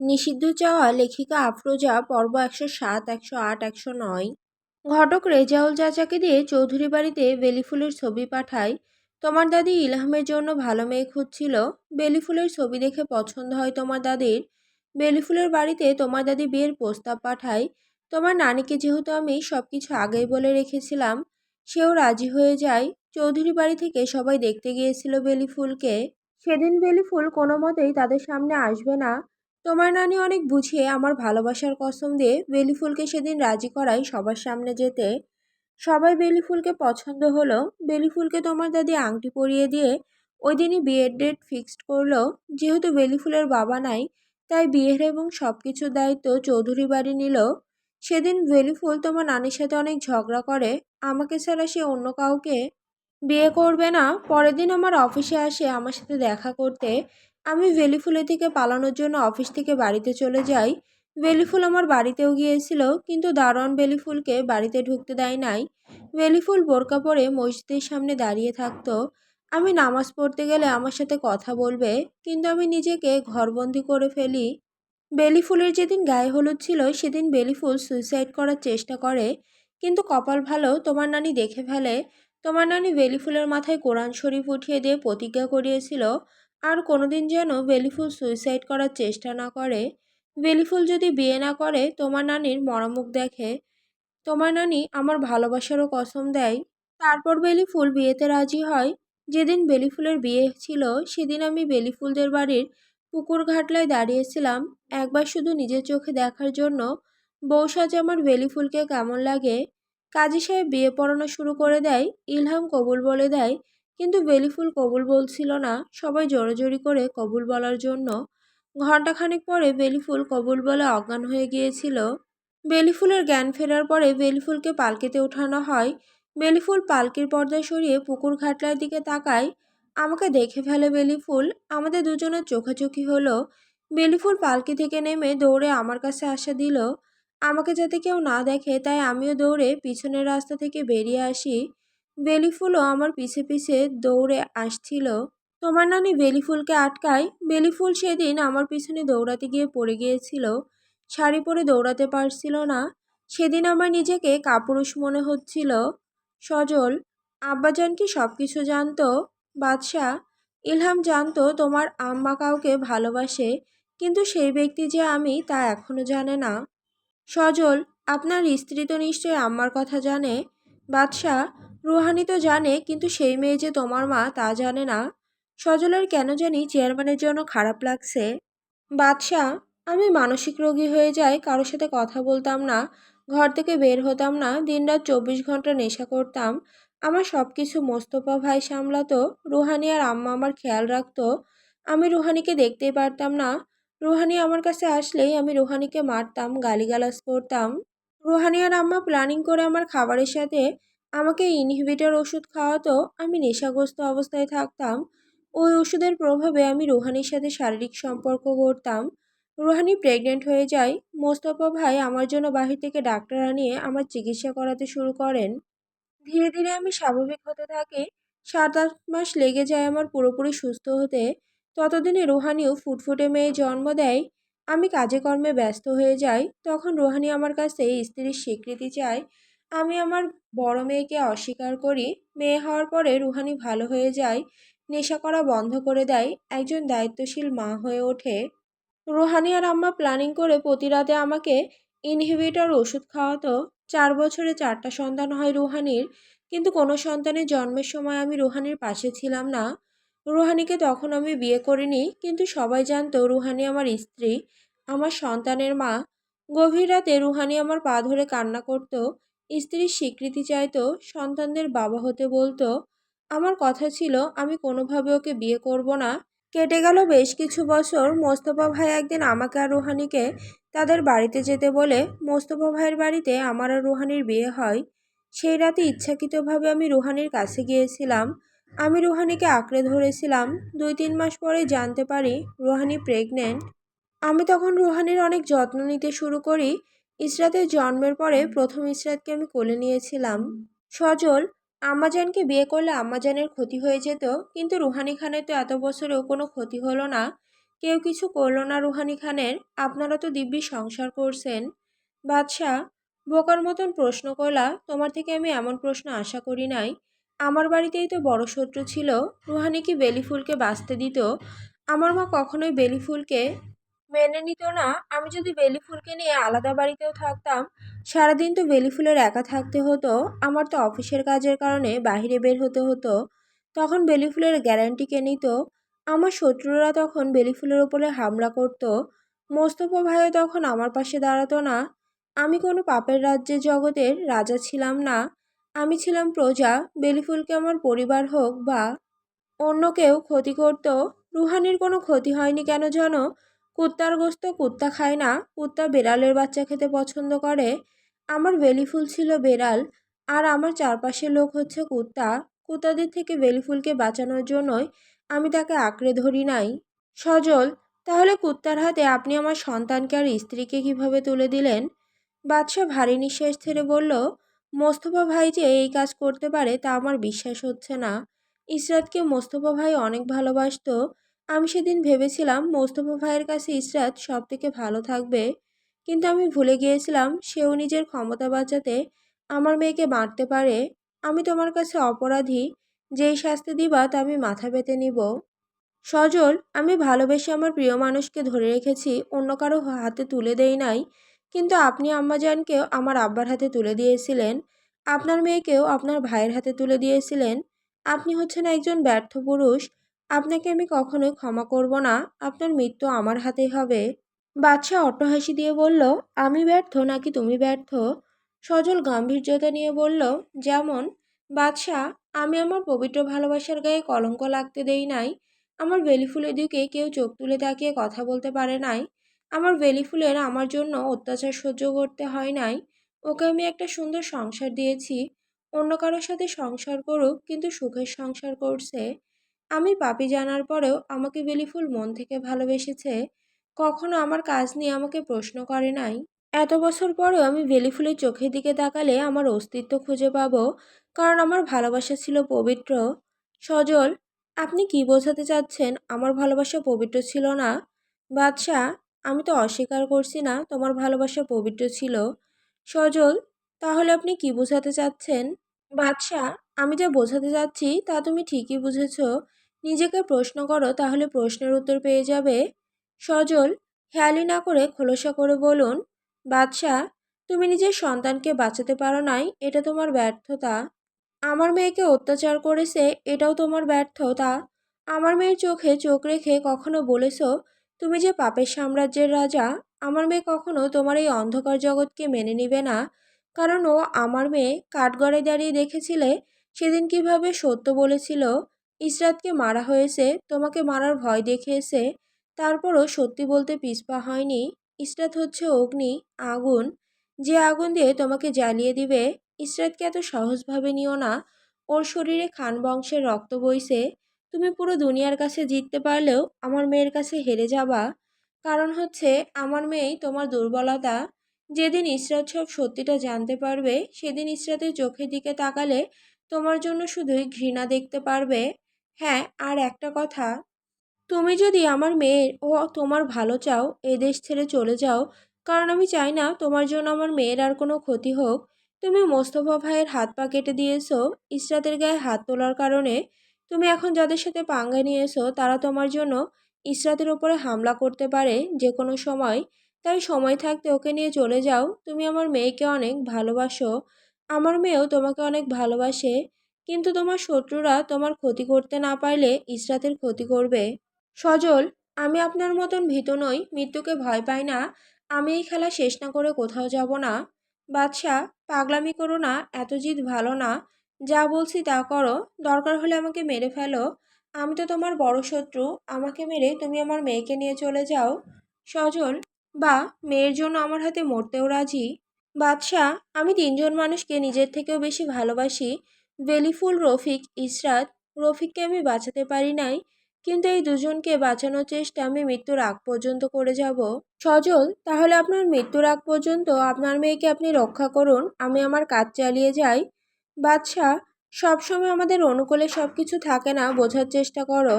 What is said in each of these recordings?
নিষিদ্ধ চাওয়া লেখিকা আফরোজা পর্ব ১০৭, ১০৮, ১০৯। ঘটক রেজাউল চাচাকে দিয়ে চৌধুরী বাড়িতে বেলিফুলের ছবি পাঠায়। তোমার দাদি ইলহামের জন্য ভালো মেয়ে খুঁজছিল। বেলিফুলের ছবি দেখে পছন্দ হয় তোমার দাদির। বেলিফুলের বাড়িতে তোমার দাদি বিয়ের প্রস্তাব পাঠায়। তোমার নানিকে যেহেতু আমি সবকিছু আগেই বলে রেখেছিলাম, সেও রাজি হয়ে যায়। চৌধুরী বাড়ি থেকে সবাই দেখতে গিয়েছিল বেলিফুলকে। সেদিন বেলিফুল কোনো মতেই তাদের সামনে আসবে না। তোমার নানি অনেক বুঝিয়ে আমার ভালোবাসার কসম দিয়ে বেলিফুলকে সেদিন রাজি করায় সবার সামনে যেতে। সবাই বেলিফুলকে পছন্দ হলো। বেলিফুলকে তোমার দাদি আংটি পরিয়ে দিয়ে ওই দিনই বিয়ের ডেট ফিক্সড করলো। যেহেতু বেলিফুলের বাবা নাই, তাই বিয়ের এবং সব কিছুর দায়িত্ব চৌধুরী বাড়ি নিল। সেদিন বেলিফুল তোমার নানির সাথে অনেক ঝগড়া করে। আমাকে ছাড়া সে অন্য কাউকে বিয়ে করবে না। পরের দিন আমার অফিসে আসে আমার সাথে দেখা করতে। আমি বেলিফুলের থেকে পালানোর জন্য অফিস থেকে বাড়িতে চলে যাই। বেলিফুল আমার বাড়িতেও গিয়েছিল, কিন্তু দারোয়ান বেলিফুলকে বাড়িতে ঢুকতে দেয় নাই। বেলিফুল বোরকা পরে মসজিদের সামনে দাঁড়িয়ে থাকতো। আমি নামাজ পড়তে গেলে আমার সাথে কথা বলবে, কিন্তু আমি নিজেকে ঘরবন্দি করে ফেলি। বেলিফুলের যেদিন গায়ে হলুদ ছিল সেদিন বেলিফুল সুইসাইড করার চেষ্টা করে, কিন্তু কপাল ভালো তোমার নানি দেখে ফেলে। তোমার নানি বেলিফুলের মাথায় কোরআন শরীফ উঠিয়ে দিয়ে প্রতিজ্ঞা করিয়েছিল আর কোনোদিন যেন বেলিফুল সুইসাইড করার চেষ্টা না করে। বেলিফুল যদি বিয়ে না করে তোমার নানির মরামুখ দেখে, তোমার নানি আমার ভালোবাসারও কসম দেয়। তারপর বেলিফুল বিয়েতে রাজি হয়। যেদিন বেলিফুলের বিয়ে ছিল সেদিন আমি বেলিফুলদের বাড়ির পুকুর ঘাটলায় দাঁড়িয়েছিলাম, একবার শুধু নিজের চোখে দেখার জন্য বউ সাজে আমার বেলিফুলকে কেমন লাগে। কাজী সাহেব বিয়ে পড়ানো শুরু করে দেয়। ইলহাম কবুল বলে দেয়, কিন্তু বেলিফুল কবুল বলছিল না। সবাই জোরাজোরি করে কবুল বলার জন্য। ঘণ্টাখানেক পরে বেলিফুল কবুল বলে অজ্ঞান হয়ে গিয়েছিল। বেলিফুলের জ্ঞান ফেরার পরে বেলিফুলকে পালকিতে ওঠানো হয়। বেলিফুল পালকির পর্দা সরিয়ে পুকুর ঘাটলার দিকে তাকায়। আমাকে দেখে ফেলে বেলিফুল। আমাদের দুজনের চোখাচোখি হলো। বেলিফুল পালকি থেকে নেমে দৌড়ে আমার কাছে আসা দিল। আমাকে যাতে কেউ না দেখে তাই আমিও দৌড়ে পিছনের রাস্তা থেকে বেরিয়ে আসি। বেলিফুলও আমার পিছে পিছে দৌড়ে আসছিল। তোমার নানি বেলিফুলকে আটকায়। বেলিফুল সেদিন আমার পিছনে দৌড়াতে গিয়ে পড়ে গিয়েছিল। শাড়ি পরে দৌড়াতে পারছিল না। সেদিন আমার নিজেকে কাপুরুষ মনে হচ্ছিল। সজল, আব্বাজান কি সব কিছু জানতো? বাদশাহ, ইলহাম জানতো তোমার আম্মা কাউকে ভালোবাসে, কিন্তু সেই ব্যক্তি যে আমি তা এখনো জানে না। সজল, আপনার স্ত্রী তো নিশ্চয়ই আম্মার কথা জানে। বাদশাহ, রুহানি তো জানে, কিন্তু সেই মেয়ে যে তোমার মা তা জানে না। সজলের কেন জানি চেয়ারম্যানের জন্য খারাপ লাগছে। বাদশাহ, আমি মানসিক রোগী হয়ে যাই, কারোর সাথে কথা বলতাম না, ঘর থেকে বের হতাম না, দিনরাত ২৪ ঘন্টা নেশা করতাম। আমার সব কিছু মোস্তফা ভাই সামলাতো। রুহানি আর আম্মা আমার খেয়াল রাখতো। আমি রুহানিকে দেখতেই পারতাম না। রুহানি আমার কাছে আসলেই আমি রুহানিকে মারতাম, গালিগালাজ করতাম। রুহানি আর আম্মা প্ল্যানিং করে আমার খাবারের সাথে আমাকে ইনহিবিটর ওষুধ খাওয়াতো। আমি নেশাগ্রস্ত অবস্থায় থাকতাম। ওই ওষুধের প্রভাবে আমি রুহানির সাথে শারীরিক সম্পর্ক করতাম। রুহানি প্রেগনেন্ট হয়ে যায়। মোস্তফা ভাই আমার জন্য বাহির থেকে ডাক্তার আনিয়ে আমার চিকিৎসা করাতে শুরু করেন। ধীরে ধীরে আমি স্বাভাবিক হতে থাকি। ৭-৮ মাস লেগে যায় আমার পুরোপুরি সুস্থ হতে। ততদিনে রুহানিও ফুটফুটে মেয়ে জন্ম দেয়। আমি কাজে কর্মে ব্যস্ত হয়ে যাই। তখন রুহানি আমার কাছে স্ত্রীর স্বীকৃতি চায়। আমি আমার বড় মেয়েকে অস্বীকার করি। মেয়ে হওয়ার পরে রুহানি ভালো হয়ে যায়, নেশা করা বন্ধ করে দেয়, একজন দায়িত্বশীল মা হয়ে ওঠে। রুহানি আর আম্মা প্ল্যানিং করে প্রতি রাতে আমাকে ইনহিবিটর ওষুধ খাওয়াতো। ৪ বছরে ৪টা সন্তান হয় রুহানির, কিন্তু কোনো সন্তানের জন্মের সময় আমি রুহানির পাশে ছিলাম না। রুহানিকে তখন আমি বিয়ে করিনি, কিন্তু সবাই জানতো রুহানি আমার স্ত্রী, আমার সন্তানের মা। গভীর রাতে রুহানি আমার পা ধরে কান্না করত, স্ত্রীর স্বীকৃতি চাইতো, সন্তানদের বাবা হতে বলতো। আমার কথা ছিল আমি কোনোভাবে ওকে বিয়ে করব না। কেটে গেল বেশ কিছু বছর। মোস্তফা ভাই একদিন আমাকে আর রুহানিকে তাদের বাড়িতে যেতে বলে। মোস্তফা ভাইয়ের বাড়িতে আমার আর রুহানির বিয়ে হয়। সেই রাতে ইচ্ছাকৃতভাবে আমি রুহানির কাছে গিয়েছিলাম। আমি রুহানিকে আঁকড়ে ধরেছিলাম। ২-৩ মাস পরে জানতে পারি রুহানি প্রেগনেন্ট। আমি তখন রুহানির অনেক যত্ন নিতে শুরু করি। ইসরাতের জন্মের পরে প্রথম ইসরাতকে আমি কোলে নিয়েছিলাম। সজল, আম্মাজানকে বিয়ে করলে আম্মাজানের ক্ষতি হয়ে যেত, কিন্তু রুহানি খানের তো এত বছরেও কোনো ক্ষতি হলো না। কেউ কিছু করল না রুহানি খানের, আপনারা তো দিব্যি সংসার করছেন। বাদশাহ বোকার মতন প্রশ্ন করলা, তোমার থেকে আমি এমন প্রশ্ন আশা করি নাই। আমার বাড়িতেই তো বড় শত্রু ছিল। রুহানি কি বেলি ফুলকে বাঁচতে দিত? আমার মা কখনোই বেলি ফুলকে মেনে নিত না। আমি যদি বেলি ফুলকে নিয়ে আলাদা বাড়িতেও থাকতাম, সারাদিন তো বেলি ফুলের একা থাকতে হতো। আমার তো অফিসের কাজের কারণে বাইরে বের হতে হতো। তখন বেলি ফুলের গ্যারান্টি কে নিত? আমার শত্রুরা তখন বেলি ফুলের উপরে হামলা করত। মোস্তফা ভাইও তখন আমার পাশে দাঁড়াতো না। আমি কোনো পাপের রাজ্যের জগতের রাজা ছিলাম না। আমি ছিলাম প্রজা। বেলি ফুলকে আমার পরিবার হোক বা অন্য কেউ ক্ষতি করত, রুহানির কোনো ক্ষতি হয়নি কেন জানো? কুত্তার গোস্ত কুত্তা খায় না, কুত্তা বেড়ালের বাচ্চা খেতে পছন্দ করে। আমার বেলি ফুল ছিল বেড়াল, আর আমার চারপাশের লোক হচ্ছে কুত্তা। কুত্তাদের থেকে বেলি ফুলকে বাঁচানোর জন্যই আমি তাকে আঁকড়ে ধরি নাই। সজল, তাহলে কুত্তার হাতে আপনি আমার সন্তানকে আর স্ত্রীকে কিভাবে তুলে দিলেন? বাদশাহ ভারী নিঃশ্বাস ছেড়ে বলল, মোস্তফা ভাই যে এই কাজ করতে পারে তা আমার বিশ্বাস হচ্ছে না। ইসরাতকে মোস্তফা ভাই অনেক ভালোবাসতো। আমি সেদিন ভেবেছিলাম মোস্তফা ভাইয়ের কাছে ইসরাত সব থেকে ভালো থাকবে, কিন্তু আমি ভুলে গিয়েছিলাম সেও নিজের ক্ষমতা বাঁচাতে আমার মেয়েকে মারতে পারে। আমি তোমার কাছে অপরাধী। যেই শাস্তি দিবা তা আমি মাথা পেতে নিব। সজল, আমি ভালোবেসে আমার প্রিয় মানুষকে ধরে রেখেছি, অন্য কারো হাতে তুলে দেই নাই। কিন্তু আপনি আম্মাজানকেও আমার আব্বার হাতে তুলে দিয়েছিলেন। আপনার মেয়েকেও আপনার ভাইয়ের হাতে তুলে দিয়েছিলেন। আপনি হচ্ছেন একজন ব্যর্থ পুরুষ। আপনাকে আমি কখনোই ক্ষমা করব না। আপনার মৃত্যু আমার হাতেই হবে। বাদশাহ অট্টহাসি দিয়ে বলল, আমি ব্যর্থ নাকি তুমি ব্যর্থ? সজল গাম্ভীর্যতা নিয়ে বলল, যেমন? বাদশাহ, আমি আমার পবিত্র ভালোবাসার গায়ে কলঙ্ক লাগতে দেই নাই। আমার বেলি ফুলের দিকে কেউ চোখ তুলে তাকিয়ে কথা বলতে পারে নাই। আমার বেলি ফুলের আমার জন্য অত্যাচার সহ্য করতে হয় নাই। ওকে আমি একটা সুন্দর সংসার দিয়েছি। অন্য কারোর সাথে সংসার করুক, কিন্তু সুখের সংসার করছে। আমি পাপী জানার পরেও আমাকে বেলি ফুল মন থেকে ভালোবেসেছে। কখনো আমার কাজ নিয়ে আমাকে প্রশ্ন করে নাই। এত বছর পরেও আমি বেলি ফুলের চোখের দিকে তাকালে আমার অস্তিত্ব খুঁজে পাবো, কারণ আমার ভালোবাসা ছিল পবিত্র। সজল, আপনি কি বোঝাতে চাচ্ছেন আমার ভালোবাসা পবিত্র ছিল না? বাদশাহ, আমি তো অস্বীকার করছি না তোমার ভালোবাসা পবিত্র ছিল। সজল, তাহলে আপনি কি বোঝাতে চাচ্ছেন? বাদশাহ, আমি যা বোঝাতে চাচ্ছি তা তুমি ঠিকই বুঝেছ। নিজেকে প্রশ্ন করো, তাহলে প্রশ্নের উত্তর পেয়ে যাবে। সজল হেয়ালি না করে খোলসা করে বলুন, বাদশাহ, তুমি নিজের সন্তানকে বাঁচাতে পারো নাই, এটা তোমার ব্যর্থতা। আমার মেয়েকে অত্যাচার করেছে, এটাও তোমার ব্যর্থতা। আমার মেয়ের চোখে চোখ রেখে কখনো বলেছো তুমি যে পাপের সাম্রাজ্যের রাজা। আমার মেয়ে কখনো তোমার এই অন্ধকার জগৎকে মেনে নিবে না, কারণ ও আমার মেয়ে। কাঠগড়ায় দাঁড়িয়ে দেখেছিলে সেদিন কিভাবে সত্য বলেছিল। ইসরাতকে মারা হয়েছে, তোমাকে মারার ভয় দেখিয়েছে, তারপরও সত্যি বলতে পিছপা হয়নি। ইসরাত হচ্ছে অগ্নি, আগুন, যে আগুন দিয়ে তোমাকে জ্বালিয়ে দিবে। ইসরাতকে এত সহজভাবে নিও না। ওর শরীরে খান বংশের রক্ত বইছে। তুমি পুরো দুনিয়ার কাছে জিততে পারলেও আমার মেয়ের কাছে হেরে যাবা। কারণ হচ্ছে আমার মেয়েই তোমার দুর্বলতা। যেদিন ইসরাত সব সত্যিটা জানতে পারবে, সেদিন ইসরাতের চোখের দিকে তাকালে তোমার জন্য শুধুই ঘৃণা দেখতে পারবে। হ্যাঁ, আর একটা কথা, তুমি যদি আমার মেয়ের ও তোমার ভালো চাও, এ দেশ ছেড়ে চলে যাও, কারণ আমি চাই না তোমার জন্য আমার মেয়ের আর কোনো ক্ষতি হোক। তুমি মোস্তফা ভাইয়ের হাত পা কেটে দিয়েছো ইসরাতের গায়ে হাত তোলার কারণে। তুমি এখন যাদের সাথে পাঙ্গা নিয়েছো তারা তোমার জন্য ইসরাতের ওপরে হামলা করতে পারে যে কোনো সময়। তাই সময় থাকতে ওকে নিয়ে চলে যাও। তুমি আমার মেয়েকে অনেক ভালোবাসো, আমার মেয়েও তোমাকে অনেক ভালোবাসে, কিন্তু তোমার শত্রুরা তোমার ক্ষতি করতে না পারলে ইসরাতের ক্ষতি করবে। সজল, আমি আপনার মতন ভীতু নই, মৃত্যুকে ভয় পাই না। আমি এই খেলা শেষ না করে কোথাও যাব না। বাদশাহ, পাগলামি করো না, এত জিদ ভালো না। যা বলছি তা করো, দরকার হলে আমাকে মেরে ফেলো। আমি তো তোমার বড় শত্রু। আমাকে মেরে তুমি আমার মেয়েকে নিয়ে চলে যাও। সজল, বা মেয়ের জন্য আমার হাতে মরতেও রাজি। বাদশাহ, আমি তিনজন মানুষকে নিজের থেকেও বেশি ভালোবাসি, বেলিফুল, রফিক, ইসরাত। রফিককে আমি বাঁচাতে পারি নাই, কিন্তু এই দুজনকে বাঁচানোর চেষ্টা আমি মৃত্যুর আগ পর্যন্ত করে যাব। সজল, তাহলে আপনার মৃত্যুর আগ পর্যন্ত আপনার মেয়েকে আপনি রক্ষা করুন, আমি আমার কাজ চালিয়ে যাই। বাদশাহ, সবসময় আমাদের অনুকূলে সব কিছু থাকে না, বোঝার চেষ্টা করো।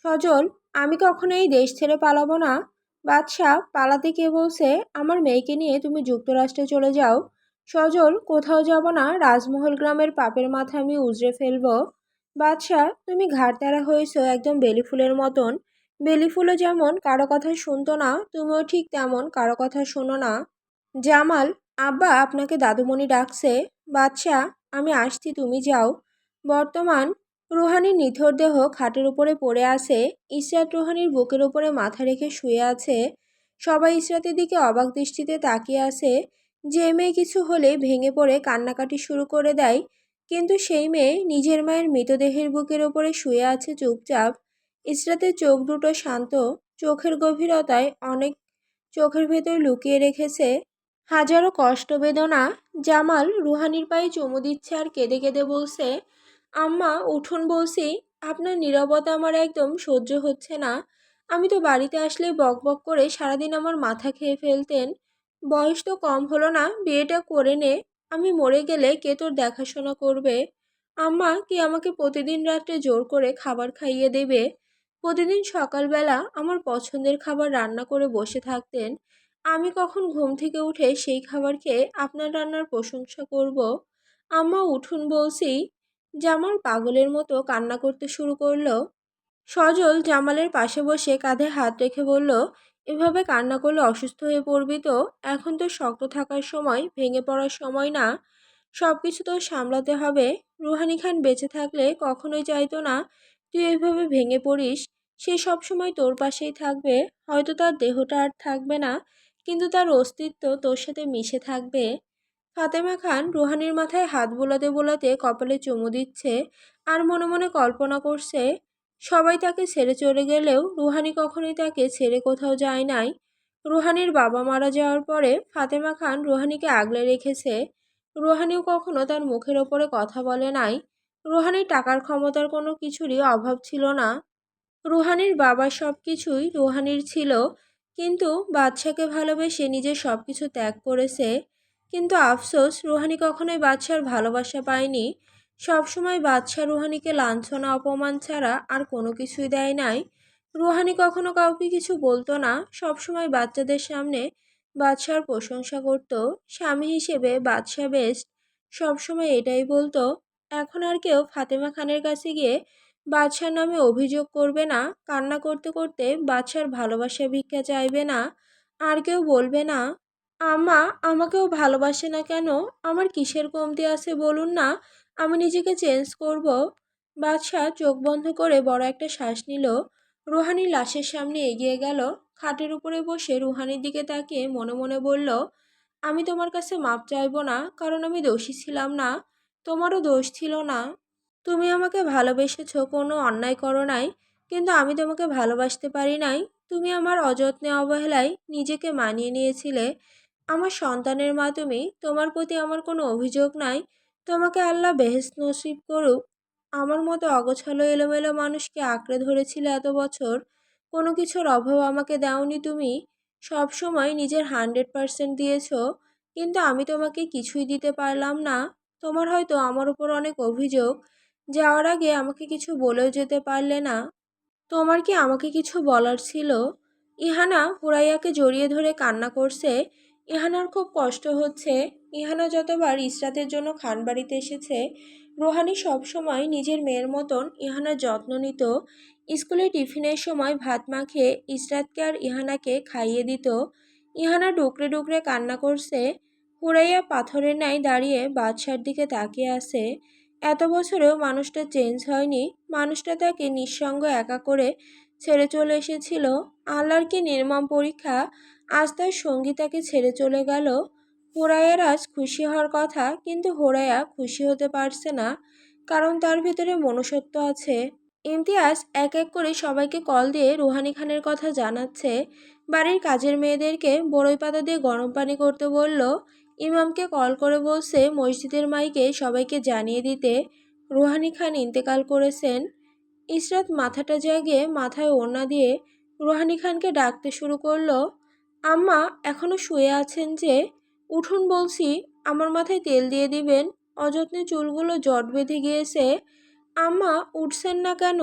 সজল, আমি কখনো এই দেশ ছেড়ে পালাবো না। বাদশাহ পালাতে কে বলছে? আমার মেয়েকে নিয়ে তুমি যুক্তরাষ্ট্রে চলে যাও। সজল, কোথাও যাব না, রাজমহল গ্রামের পাপের মাথা আমি উজড়ে ফেলবো। বাদশাহ, তুমি ঘাড়ত্যাড়া হয়েছো একদম বেলি ফুলের মতন। বেলি ফুলও যেমন কারো কথা শুনতো না, তুমিও ঠিক তেমন কারো কথা শোনো না। জামাল, আব্বা আপনাকে দাদুমণি ডাকছে। বাদশাহ, আমি আসছি, তুমি যাও। বর্তমান রুহানির নিথর দেহ খাটের উপরে পড়ে আছে। ইসরাত রুহানির বুকের উপরে মাথা রেখে শুয়ে আছে। সবাই ইসরাতের দিকে অবাক দৃষ্টিতে তাকিয়ে আছে। যে মেয়ে কিছু হলে ভেঙে পড়ে কান্নাকাটি শুরু করে দেয়, কিন্তু সেই মেয়ে নিজের মায়ের মৃতদেহের বুকের উপরে শুয়ে আছে চুপচাপ। ইসরাতের চোখ দুটো শান্ত, চোখের গভীরতায় অনেক চোখের ভেতর লুকিয়ে রেখেছে হাজারো কষ্ট বেদনা। জামাল রুহানির পায়ে চুমু দিচ্ছে আর কেঁদে কেঁদে বলছে, আম্মা উঠুন বলছি। আপনার নীরবতা আমার একদম সহ্য হচ্ছে না। আমি তো বাড়িতে আসলেই বক বক করে সারাদিন আমার মাথা খেয়ে ফেলতেন। বয়স তো কম হলো না, বিয়েটা করে নে। আমি মরে গেলে কে তোর দেখাশোনা করবে? আম্মা কি আমাকে প্রতিদিন রাত্রে জোর করে খাবার খাইয়ে দেবে? প্রতিদিন সকালবেলা আমার পছন্দের খাবার রান্না করে বসে থাকতেন। আমি কখন ঘুম থেকে উঠে সেই খাবার খেয়ে আপনার রান্নার প্রশংসা করব? আম্মা উঠুন বলছি। জামাল পাগলের মতো কান্না করতে শুরু করলো। সজল জামালের পাশে বসে কাঁধে হাত রেখে বলল, এভাবে কান্না করলে অসুস্থ হয়ে পড়বি তো। এখন তো শক্ত থাকার সময়, ভেঙে পড়ার সময় না। সব কিছু তো সামলাতে হবে। রুহানি খান বেঁচে থাকলে কখনোই চাইতো না তুই এভাবে ভেঙে পড়িস। সে সব সময় তোর পাশেই থাকবে। হয়তো তার দেহটা আর থাকবে না, কিন্তু তার অস্তিত্ব তোর সাথে মিশে থাকবে। ফাতেমা খান রুহানির মাথায় হাত বোলাতে বোলাতে কপালে চুমু দিচ্ছে আর মনে মনে কল্পনা করছে, সবাই তাকে ছেড়ে চলে গেলেও রুহানি কখনোই তাকে ছেড়ে কোথাও যায় নাই। রুহানির বাবা মারা যাওয়ার পরে ফাতেমা খান রুহানিকে আগলে রেখেছে। রুহানিও কখনো তার মুখের ওপরে কথা বলে নাই। রুহানির টাকার ক্ষমতার কোনো কিছুরই অভাব ছিল না। রুহানির বাবার সব কিছুই রুহানির ছিল, কিন্তু বাদশাকে ভালোবেসে নিজের সব কিছু ত্যাগ করেছে। কিন্তু আফসোস, রুহানি কখনোই বাদশার ভালোবাসা পায়নি। সবসময় বাদশা রুহানিকে লাঞ্ছনা অপমান ছাড়া আর কোনো কিছুই দেয় নাই। রুহানি কখনো কাউকে কিছু বলতো না, সবসময় বাচ্চাদের সামনে বাদশার প্রশংসা করত। স্বামী হিসেবে বাদশা বেস্ট, সবসময় এটাই বলতো। এখন আর কেউ ফাতেমা খানের কাছে গিয়ে বাদশার নামে অভিযোগ করবে না, কান্না করতে করতে বাদশার ভালোবাসা ভিক্ষা চাইবে না। আর কেউ বলবে না, আম্মা আমাকেও ভালোবাসে না কেন? আমার কিসের কমতি আছে বলুন না, আমি নিজেকে চেঞ্জ করব। বাদশাহ চোখ বন্ধ করে বড় একটা শ্বাস নিল। রুহানির লাশের সামনে এগিয়ে গেল। খাটের উপরে বসে রুহানির দিকে তাকিয়ে মনে মনে বলল, আমি তোমার কাছে মাপ চাইবো না, কারণ আমি দোষী ছিলাম না। তোমারও দোষ ছিল না। তুমি আমাকে ভালোবেসেছো, কোনো অন্যায় করো নাই, কিন্তু আমি তোমাকে ভালোবাসতে পারি নাই। তুমি আমার অযত্নে অবহেলায় নিজেকে মানিয়ে নিয়েছিলে। আমার সন্তানের মা তুমি, তোমার প্রতি আমার কোনো অভিযোগ নাই। তোমাকে আল্লাহ বেহেশত নসিব করুক। আমার মতো অগোছালো এলোমেলো মানুষকে আঁকড়ে ধরেছিলে এত বছর, কোনো কিছুর অভাব আমাকে দাওনি তুমি। সব সময় নিজের 100% দিয়েছো, কিন্তু আমি তোমাকে কিছুই দিতে পারলাম না। তোমার হয়তো আমার উপর অনেক অভিযোগ, যাওয়ার আগে আমাকে কিছু বলেও যেতে পারলে না। তোমার কি আমাকে কিছু বলার ছিল? ইহানা হুরাইয়াকে জড়িয়ে ধরে কান্না করছে। ইহানার খুব কষ্ট হচ্ছে। ইহানা যতবার ইসরাতের জন্য খানবাড়িতে এসেছে, রোহানি সবসময় নিজের মেয়ের মতন ইহানার যত্ন নিত। স্কুলে টিফিনের সময় ভাত মাখিয়ে ইসরাতকে আর ইহানাকে খাইয়ে দিত। ইহানা ডুকরে ডুকরে কান্না করছে। হুরাইয়া পাথরের ন্যায় দাঁড়িয়ে বাদশার দিকে তাকিয়ে আছে। এত বছরেও মানুষটা চেঞ্জ হয়নি। মানুষটা তাকে নিঃসঙ্গ একা করে ছেড়ে চলে এসেছিল। আল্লাহর কি নির্মম পরীক্ষা! আজ তার সঙ্গী তাকে ছেড়ে চলে গেল। হোরাইয়ার আজ খুশি হওয়ার কথা, কিন্তু হোরাইয়া খুশি হতে পারছে না, কারণ তার ভিতরে মনুষ্যত্ব আছে। ইমতিয়াজ এক এক করে সবাইকে কল দিয়ে রুহানি খানের কথা জানাচ্ছে। বাড়ির কাজের মেয়েদেরকে বড়ই পাতা দিয়ে গরম পানি করতে বলল। ইমামকে কল করে বলছে মসজিদের মাইকে সবাইকে জানিয়ে দিতে রুহানি খান ইন্তেকাল করেছেন। ইসরাত মাথাটা জাগিয়ে মাথায় ওড়না দিয়ে রুহানি খানকে ডাকতে শুরু করলো। আম্মা এখনো শুয়ে আছেন যে? উঠুন বলছি, আমার মাথায় তেল দিয়ে দিবেন। অযত্নে চুলগুলো জট বেঁধে গিয়েছে। আম্মা উঠছেন না কেন?